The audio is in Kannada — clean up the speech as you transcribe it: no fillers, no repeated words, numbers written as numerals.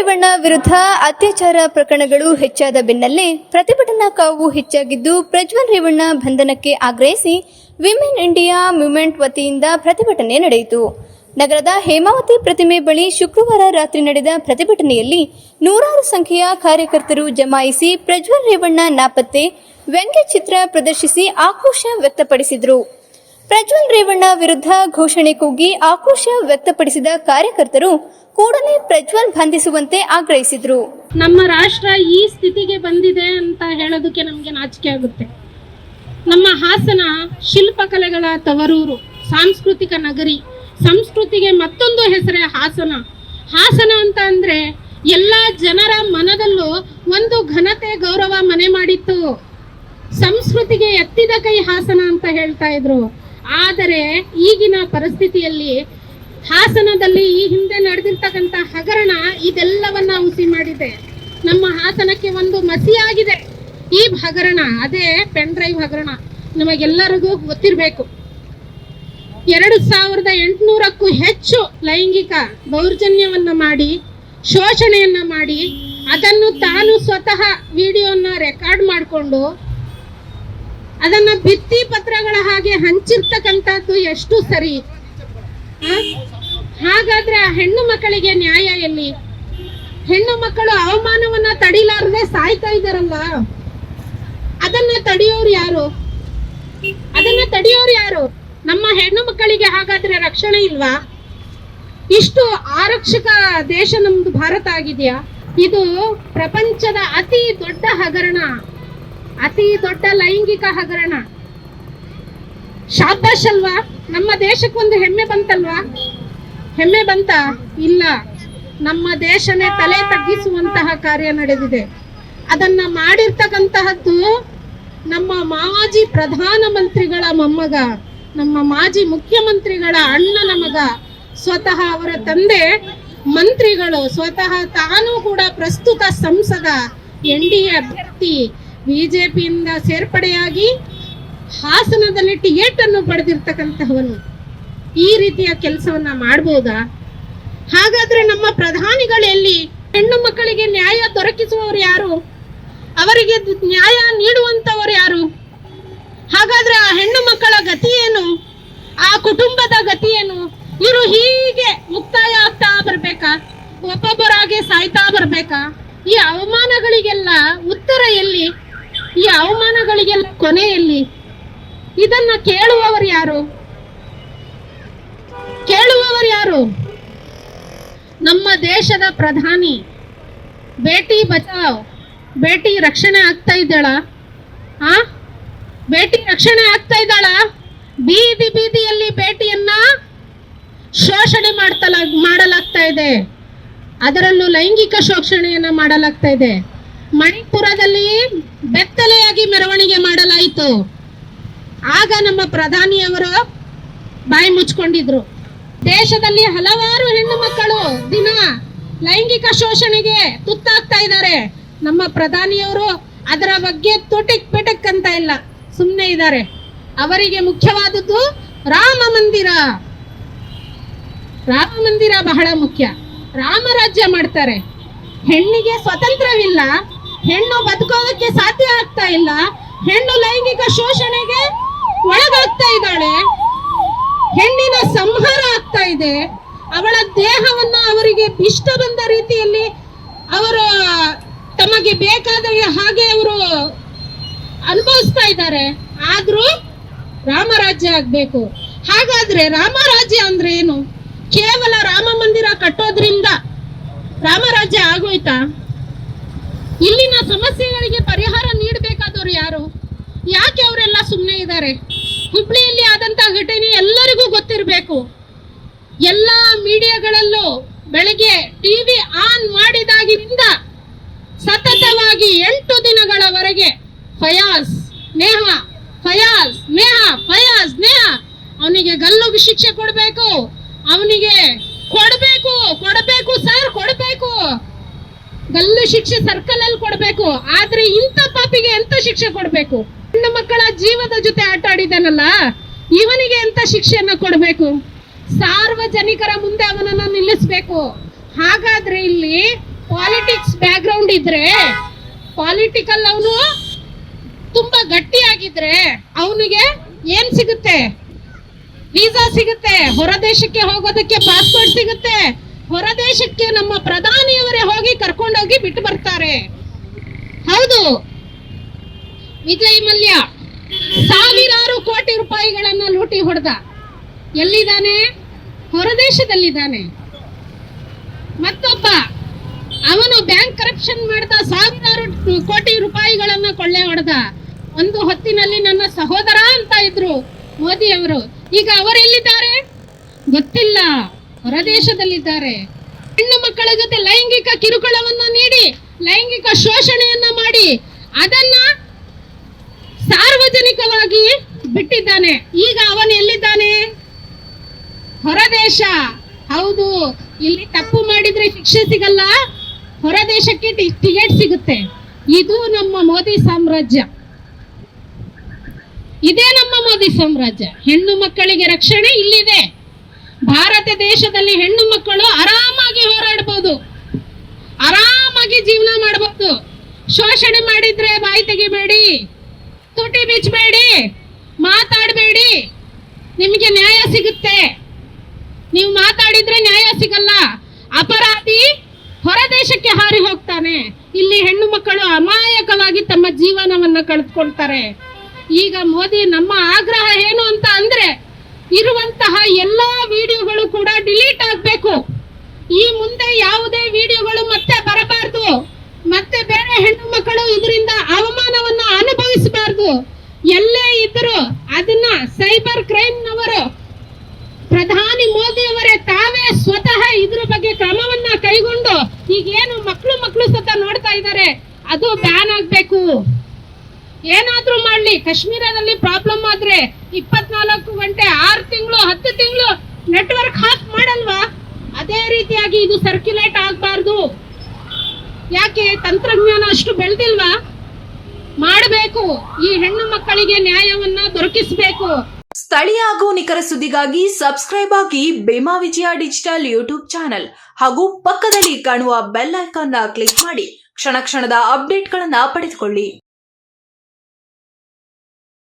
ರೇವಣ್ಣ ವಿರುದ್ಧ ಅತ್ಯಾಚಾರ ಪ್ರಕರಣಗಳು ಹೆಚ್ಚಾದ ಬೆನ್ನಲ್ಲೇ ಪ್ರತಿಭಟನಾ ಕಾವು ಹೆಚ್ಚಾಗಿದ್ದು, ಪ್ರಜ್ವಲ್ ರೇವಣ್ಣ ಬಂಧನಕ್ಕೆ ಆಗ್ರಹಿಸಿ ವಿಮೆನ್ ಇಂಡಿಯಾ ಮೂವ್ಮೆಂಟ್ ವತಿಯಿಂದ ಪ್ರತಿಭಟನೆ ನಡೆಯಿತು. ನಗರದ ಹೇಮಾವತಿ ಪ್ರತಿಮೆ ಬಳಿ ಶುಕ್ರವಾರ ರಾತ್ರಿ ನಡೆದ ಪ್ರತಿಭಟನೆಯಲ್ಲಿ ನೂರಾರು ಸಂಖ್ಯೆಯ ಕಾರ್ಯಕರ್ತರು ಜಮಾಯಿಸಿ ಪ್ರಜ್ವಲ್ ರೇವಣ್ಣ ನಾಪತ್ತೆ ವ್ಯಂಗ್ಯಚಿತ್ರ ಪ್ರದರ್ಶಿಸಿ ಆಕ್ರೋಶ ವ್ಯಕ್ತಪಡಿಸಿದರು. ಪ್ರಜ್ವಲ್ ರೇವಣ್ಣ ವಿರುದ್ಧ ಘೋಷಣೆ ಕೂಗಿ ಆಕ್ರೋಶ ವ್ಯಕ್ತಪಡಿಸಿದ ಕಾರ್ಯಕರ್ತರು ಕೂಡಲೇ ಪ್ರಜ್ವಲ್ ಬಂಧಿಸುವಂತೆ ಆಗ್ರಹಿಸಿದರು. ನಮ್ಮ ರಾಷ್ಟ್ರ ಈ ಸ್ಥಿತಿಗೆ ಬಂದಿದೆ ಅಂತ ಹೇಳೋದಕ್ಕೆ ನಮಗೆ ನಾಚಿಕೆ ಆಗುತ್ತೆ. ನಮ್ಮ ಹಾಸನ ಶಿಲ್ಪಕಲೆಗಳ ತವರೂರು, ಸಾಂಸ್ಕೃತಿಕ ನಗರಿ. ಸಂಸ್ಕೃತಿಗೆ ಮತ್ತೊಂದು ಹೆಸರೇ ಹಾಸನ. ಹಾಸನ ಅಂತ ಅಂದ್ರೆ ಎಲ್ಲ ಜನರ ಮನದಲ್ಲೂ ಒಂದು ಘನತೆ, ಗೌರವ ಮನೆ ಮಾಡಿತ್ತು. ಸಂಸ್ಕೃತಿಗೆ ಎತ್ತಿದ ಕೈ ಹಾಸನ ಅಂತ ಹೇಳ್ತಾ ಇದ್ರು. ಆದರೆ ಈಗಿನ ಪರಿಸ್ಥಿತಿಯಲ್ಲಿ ಹಾಸನದಲ್ಲಿ ಈ ಹಿಂದೆ ನಡೆದಿರ್ತಕ್ಕಂಥ ಹಗರಣ ಇದೆಲ್ಲವನ್ನ ಹುಸಿ ಮಾಡಿದೆ. ನಮ್ಮ ಹಾಸನಕ್ಕೆ ಒಂದು ಮಸಿಯಾಗಿದೆ ಈ ಹಗರಣ. ಅದೇ ಪೆನ್ ಡ್ರೈವ್ ಹಗರಣ. ನಮಗೆಲ್ಲರಿಗೂ ಗೊತ್ತಿರಬೇಕು. 2800ಕ್ಕೂ ಹೆಚ್ಚು ಲೈಂಗಿಕ ದೌರ್ಜನ್ಯವನ್ನ ಮಾಡಿ, ಶೋಷಣೆಯನ್ನ ಮಾಡಿ, ಅದನ್ನು ತಾನು ಸ್ವತಃ ವಿಡಿಯೋನ ರೆಕಾರ್ಡ್ ಮಾಡಿಕೊಂಡು ಅದನ್ನ ಭಿತ್ತಿ ಪತ್ರಗಳ ಹಾಗೆ ಹಂಚಿರ್ತಕ್ಕಂಥದ್ದು ಎಷ್ಟು ಸರಿ? ಹಾಗಾದ್ರೆ ಆ ಹೆಣ್ಣು ಮಕ್ಕಳಿಗೆ ನ್ಯಾಯ ಎಲ್ಲಿ? ಹೆಣ್ಣು ಮಕ್ಕಳು ಅವಮಾನವನ್ನ ತಡಿಲಾರದೆ ಸಾಯ್ತಾ ಇದ್ದಾರಲ್ಲ, ಅದನ್ನ ತಡೆಯೋರು ಯಾರು? ನಮ್ಮ ಹೆಣ್ಣು ಮಕ್ಕಳಿಗೆ ಹಾಗಾದ್ರೆ ರಕ್ಷಣೆ ಇಲ್ವಾ? ಇಷ್ಟು ಆರಕ್ಷಕ ದೇಶ ನಮ್ದು ಭಾರತ ಆಗಿದೆಯಾ? ಇದು ಪ್ರಪಂಚದ ಅತಿ ದೊಡ್ಡ ಹಗರಣ, ಅತಿ ದೊಡ್ಡ ಲೈಂಗಿಕ ಹಗರಣ. ಶಾಬಾಷ್ ಅಲ್ವಾ? ನಮ್ಮ ದೇಶಕ್ಕೊಂದು ಹೆಮ್ಮೆ ಬಂತಲ್ವಾ? ಹೆಮ್ಮೆ ಬಂತ? ಇಲ್ಲ. ನಮ್ಮ ದೇಶನೇ ತಲೆ ತಗ್ಗಿಸುವಂತಹ ಕಾರ್ಯ ನಡೆದಿದೆ. ಅದನ್ನ ಮಾಡಿರ್ತಕ್ಕಂತಹದ್ದು ನಮ್ಮ ಮಾಜಿ ಪ್ರಧಾನ ಮಂತ್ರಿಗಳ ಮೊಮ್ಮಗ, ನಮ್ಮ ಮಾಜಿ ಮುಖ್ಯಮಂತ್ರಿಗಳ ಅಣ್ಣನ ಮಗ, ಸ್ವತಃ ಅವರ ತಂದೆ ಮಂತ್ರಿಗಳು, ಸ್ವತಃ ತಾನು ಕೂಡ ಪ್ರಸ್ತುತ ಸಂಸದ, NDA ಅಭ್ಯರ್ಥಿ, ಬಿಜೆಪಿಯಿಂದ ಸೇರ್ಪಡೆಯಾಗಿ ಹಾಸನದಲ್ಲಿ ಟಿಕೆಟ್ ಅನ್ನು ಪಡೆದಿರ್ತಕ್ಕಂತಹವನು ಈ ರೀತಿಯ ಕೆಲಸವನ್ನ ಮಾಡಬಹುದಾ? ಹಾಗಾದ್ರೆ ನಮ್ಮ ಪ್ರಧಾನಿಗಳಲ್ಲಿ ಹೆಣ್ಣು ಮಕ್ಕಳಿಗೆ ನ್ಯಾಯ ದೊರಕಿಸುವವರು ಯಾರು? ಅವರಿಗೆ ನ್ಯಾಯ ನೀಡುವಂತವರು ಯಾರು? ಹಾಗಾದ್ರೆ ಆ ಹೆಣ್ಣು ಮಕ್ಕಳ ಗತಿ ಏನು? ಆ ಕುಟುಂಬದ ಗತಿ ಏನು? ಇವರು ಹೀಗೆ ಮುಕ್ತಾಯ ಆಗ್ತಾ ಬರ್ಬೇಕಾ? ಒಬ್ಬೊಬ್ಬರಾಗೆ ಸಾಯ್ತಾ ಬರ್ಬೇಕಾ? ಈ ಅವಮಾನಗಳಿಗೆಲ್ಲ ಉತ್ತರ ಎಲ್ಲಿ? ಈ ಅವಮಾನಗಳಿಗೆಲ್ಲ ಕೊನೆ ಎಲ್ಲಿ? ಇದನ್ನ ಕೇಳುವವರು ಯಾರು? ನಮ್ಮ ದೇಶದ ಪ್ರಧಾನಿ ಬೇಟಿ ಬಚಾವ್, ಬೇಟಿ ರಕ್ಷಣೆ ಆಗ್ತಾ ಇದ್ದಾಳ? ಬೇಟಿ ರಕ್ಷಣೆ ಆಗ್ತಾ ಇದ್ದಾಳ? ಬೀದಿಯಲ್ಲಿ ಬೇಟಿಯನ್ನ ಶೋಷಣೆ ಮಾಡಲಾಗ್ತಾ ಇದೆ. ಅದರಲ್ಲೂ ಲೈಂಗಿಕ ಶೋಷಣೆಯನ್ನ ಮಾಡಲಾಗ್ತಾ ಇದೆ. ಮಣಿಪುರದಲ್ಲಿ ಬೆತ್ತಲೆಯಾಗಿ ಮೆರವಣಿಗೆ ಮಾಡಲಾಯಿತು. ಆಗ ನಮ್ಮ ಪ್ರಧಾನಿಯವರು ಬಾಯಿ ಮುಚ್ಕೊಂಡಿದ್ರು. ದೇಶದಲ್ಲಿ ಹಲವಾರು ಹೆಣ್ಣು ಮಕ್ಕಳು ದಿನ ಲೈಂಗಿಕ ಶೋಷಣೆಗೆ ತುತ್ತಾಗ್ತಾ ಇದ್ದಾರೆ. ನಮ್ಮ ಪ್ರಧಾನಿಯವರು ಅದರ ಬಗ್ಗೆ ತುಟಿಕ್ ಪಿಟಕ್ ಅಂತ ಇಲ್ಲ, ಸುಮ್ಮನೆ ಇದ್ದಾರೆ. ಅವರಿಗೆ ಮುಖ್ಯವಾದದ್ದು ರಾಮ ಮಂದಿರ ಬಹಳ ಮುಖ್ಯ. ರಾಮರಾಜ್ಯ ಮಾಡ್ತಾರೆ. ಹೆಣ್ಣಿಗೆ ಸ್ವತಂತ್ರವಿಲ್ಲ, ಹೆಣ್ಣು ಬದುಕೋದಕ್ಕೆ ಸಾಧ್ಯ ಆಗ್ತಾ ಇಲ್ಲ, ಹೆಣ್ಣು ಲೈಂಗಿಕ ಶೋಷಣೆಗೆ ಒಳಗಾಗ್ತಾ ಇದ್ದಾಳೆ, ಹೆಣ್ಣಿನ ಸಂಹಾರ ಆಗ್ತಾ ಇದೆ. ಅವಳ ದೇಹವನ್ನ ಅವರಿಗೆ ಇಷ್ಟ ಬಂದ ರೀತಿಯಲ್ಲಿ ಅವರು ತಮಗೆ ಬೇಕಾದ ಹಾಗೆ ಅವರು ಅನುಭವಿಸ್ತಾ ಇದ್ದಾರೆ. ಆದ್ರೂ ರಾಮರಾಜ್ಯ ಆಗ್ಬೇಕು. ಹಾಗಾದ್ರೆ ರಾಮರಾಜ್ಯ ಅಂದ್ರೆ ಏನು? ಕೇವಲ ರಾಮ ಮಂದಿರ ಕಟ್ಟೋದ್ರಿಂದ ರಾಮರಾಜ್ಯ ಆಗೋಯ್ತಾ? ಇಲ್ಲಿನ ಸಮಸ್ಯೆಗಳಿಗೆ ಪರಿಹಾರ ನೀಡಬೇಕಾದವರು ಯಾರು? ಯಾಕೆ ಅವರೆಲ್ಲ ಸುಮ್ಮನೆ ಇದ್ದಾರೆ? ಹುಬ್ಳಿಯಲ್ಲಿ ಆದಂತಹ ಘಟನೆ ಎಲ್ಲರಿಗೂ ಗೊತ್ತಿರಬೇಕು. ಎಲ್ಲಾ ಮೀಡಿಯಾಗಳಲ್ಲೂ ಬೆಳಗ್ಗೆ ಟಿವಿ ಆನ್ ಮಾಡಿದಾಗಿನಿಂದ ಸತತವಾಗಿ 8 ದಿನಗಳವರೆಗೆ ಫಯಾಜ್ ನೇಹಾ ಅವನಿಗೆ ಗಲ್ಲು ಶಿಕ್ಷೆ ಕೊಡಬೇಕು, ಅವನಿಗೆ ಕೊಡಬೇಕು ಸರ್, ಕೊಡಬೇಕು. ಗಲ್ಲು ಶಿಕ್ಷೆ ಸರ್ಕಲ್ ಅಲ್ಲಿ ಕೊಡಬೇಕು. ಆದ್ರೆ ಇಂಥ ಪಾಪಿಗೆ ಎಂತ ಶಿಕ್ಷೆ ಕೊಡಬೇಕು? ಹೆಣ್ಣು ಮಕ್ಕಳ ಜೀವದ ಜೊತೆ ಆಟ ಆಡಿದಾನಲ್ಲ, ಇವನಿಗೆ ಎಂತ ಶಿಕ್ಷೆಯನ್ನ ಕೊಡಬೇಕು? ಸಾರ್ವಜನಿಕರ ಮುಂದೆ ಅವನನ್ನ ನಿಲ್ಲಿಸಬೇಕು. ಹಾಗಾದ್ರೆ ಇಲ್ಲಿ ಪಾಲಿಟಿಕ್ಸ್ ಬ್ಯಾಕ್ಗ್ರೌಂಡ್ ಇದ್ರೆ, ಪಾಲಿಟಿಕಲ್ ಅವನು ತುಂಬಾ ಗಟ್ಟಿಯಾಗಿದ್ರೆ ಅವನಿಗೆ ಏನ್ ಸಿಗುತ್ತೆ? ವೀಸಾ ಸಿಗುತ್ತೆ, ಹೊರ ದೇಶಕ್ಕೆ ಹೋಗೋದಕ್ಕೆ ಪಾಸ್ಪೋರ್ಟ್ ಸಿಗುತ್ತೆ, ಹೊರ ದೇಶಕ್ಕೆ ನಮ್ಮ ಪ್ರಧಾನಿಯವರೇ ಹೋಗಿ ಕರ್ಕೊಂಡೋಗಿ ಬಿಟ್ಟು ಬರ್ತಾರೆ. ಹೌದು, ವಿಜಯ್ ಮಲ್ಯ ಸಾವಿರಾರು ಕೋಟಿ ರೂಪಾಯಿಗಳನ್ನ ಲೂಟಿ ಹೊಡೆದ. ಎಲ್ಲಿದ್ದಾನೆ? ಹೊರದೇಶದಲ್ಲಿದ್ದಾನೆ. ಮತ್ತೊಬ್ಬ ಅವನು ಬ್ಯಾಂಕ್ ಕರಪ್ಷನ್ ಮಾಡ್ದ, ಸಾವಿರಾರು ಕೋಟಿ ರೂಪಾಯಿಗಳನ್ನ ಕೊಳ್ಳೆ ಹೊಡೆದ. ಒಂದು ಹೊತ್ತಿನಲ್ಲಿ ನನ್ನ ಸಹೋದರ ಅಂತ ಇದ್ರು ಮೋದಿ ಅವರು. ಈಗ ಅವರೆಲ್ಲಿದ್ದಾರೆ ಗೊತ್ತಿಲ್ಲ, ಹೊರದೇಶದಲ್ಲಿದ್ದಾರೆ. ಹೆಣ್ಣು ಮಕ್ಕಳ ಜೊತೆ ಲೈಂಗಿಕ ಕಿರುಕುಳವನ್ನ ನೀಡಿ, ಲೈಂಗಿಕ ಶೋಷಣೆಯನ್ನ ಮಾಡಿ ಅದನ್ನ ಸಾರ್ವಜನಿಕವಾಗಿ ಬಿಟ್ಟಿದ್ದಾನೆ. ಈಗ ಅವನು ಎಲ್ಲಿದ್ದಾನೆ? ಹೊರದೇಶ. ಹೌದು, ಇಲ್ಲಿ ತಪ್ಪು ಮಾಡಿದ್ರೆ ಶಿಕ್ಷೆ ಸಿಗಲ್ಲ, ಹೊರದೇಶಕ್ಕೆ ಟಿಕೆಟ್ ಸಿಗುತ್ತೆ. ಇದು ನಮ್ಮ ಮೋದಿ ಸಾಮ್ರಾಜ್ಯ. ಇದೇ ನಮ್ಮ ಮೋದಿ ಸಾಮ್ರಾಜ್ಯ. ಹೆಣ್ಣು ಮಕ್ಕಳಿಗೆ ರಕ್ಷಣೆ ಇಲ್ಲಿದೆ. ಭಾರತ ದೇಶದಲ್ಲಿ ಹೆಣ್ಣು ಮಕ್ಕಳು ಆರಾಮಾಗಿ ಹೋರಾಡಬಹುದು, ಆರಾಮಾಗಿ ಜೀವನ ಮಾಡಬಹುದು. ಶೋಷಣೆ ಮಾಡಿದ್ರೆ ಬಾಯಿ ತೆಗಿಬೇಡಿ, ತುಟಿ ಬಿಚ್ಚಬೇಡಿ, ಮಾತಾಡಬೇಡಿ, ನಿಮಗೆ ನ್ಯಾಯ ಸಿಗುತ್ತೆ. ನೀವು ಮಾತಾಡಿದ್ರೆ ನ್ಯಾಯ ಸಿಗಲ್ಲ. ಅಪರಾಧಿ ಹೊರ ದೇಶಕ್ಕೆ ಹಾರಿ ಹೋಗ್ತಾನೆ. ಇಲ್ಲಿ ಹೆಣ್ಣು ಮಕ್ಕಳು ಅಮಾಯಕವಾಗಿ ತಮ್ಮ ಜೀವನವನ್ನ ಕಳೆದುಕೊಳ್ತಾರೆ. ಈಗ ಮೋದಿ ನಮ್ಮ ಆಗ್ರಹ ಏನು ಅಂತ ಅಂದ್ರೆ, ಇರುವಂತಹ ಎಲ್ಲಾ ವಿಡಿಯೋಗಳು ಕೂಡ ಡಿಲೀಟ್ ಆಗ್ಬೇಕು. ಈ ಮುಂದೆ ಯಾವುದೇ ವಿಡಿಯೋಗಳು ಮತ್ತೆ ಬರಬಾರದು. ಮತ್ತೆ ಬೇರೆ ಹೆಣ್ಣು ಮಕ್ಕಳು ಇದರಿಂದ ಅವಮಾನವನ್ನ ಅನುಭವಿಸಬಾರದು. ಎಲ್ಲೇ ಇದ್ರು ಅದನ್ನ ಸೈಬರ್ ಕ್ರೈಮ್ ನವರು, ಪ್ರಧಾನಿ ಮೋದಿ ಅವರೇ ತಾವೇ ಸ್ವತಃ ಇದ್ರ ಬಗ್ಗೆ ಕ್ರಮವನ್ನ ಕೈಗೊಂಡು ಈಗೇನು ಮಕ್ಕಳು ಸತ ನೋಡ್ತಾ ಇದ್ದಾರೆ, ಅದು ಬ್ಯಾನ್ ಆಗ್ಬೇಕು. ಏನಾದ್ರೂ ಮಾಡ್ಲಿ, ಕಾಶ್ಮೀರದಲ್ಲಿ ಪ್ರಾಬ್ಲಮ್ ಆದ್ರೆ 24 ಗಂಟೆ 6 ತಿಂಗಳು 10 ತಿಂಗಳು ನೆಟ್ವರ್ಕ್ ಹಾಕ್ ಮಾಡಲ್ವಾ? ಅದೇ ರೀತಿಯಾಗಿ ಇದು ಸರ್ಕ್ಯುಲೇಟ್ ಆಗಬಾರ್ದು. ಯಾಕೆ? ತಂತ್ರಜ್ಞಾನ ಅಷ್ಟು ಬೆಳೆದಿಲ್ವಾ? ಮಾಡಬೇಕು. ಈ ಹೆಣ್ಣು ಮಕ್ಕಳಿಗೆ ನ್ಯಾಯವನ್ನ ದೊರಕಿಸಬೇಕು. ಸ್ಥಳೀಯ ಹಾಗೂ ನಿಖರ ಸುದ್ದಿಗಾಗಿ ಸಬ್ಸ್ಕ್ರೈಬ್ ಆಗಿ ಬೇಮಾ ವಿಜಯ ಡಿಜಿಟಲ್ ಯೂಟ್ಯೂಬ್ ಚಾನೆಲ್ ಹಾಗೂ ಪಕ್ಕದಲ್ಲಿ ಕಾಣುವ ಬೆಲ್ ಐಕಾನ್ ಕ್ಲಿಕ್ ಮಾಡಿ ಕ್ಷಣ ಕ್ಷಣದ ಅಪ್ಡೇಟ್ಗಳನ್ನು ಪಡೆದುಕೊಳ್ಳಿ.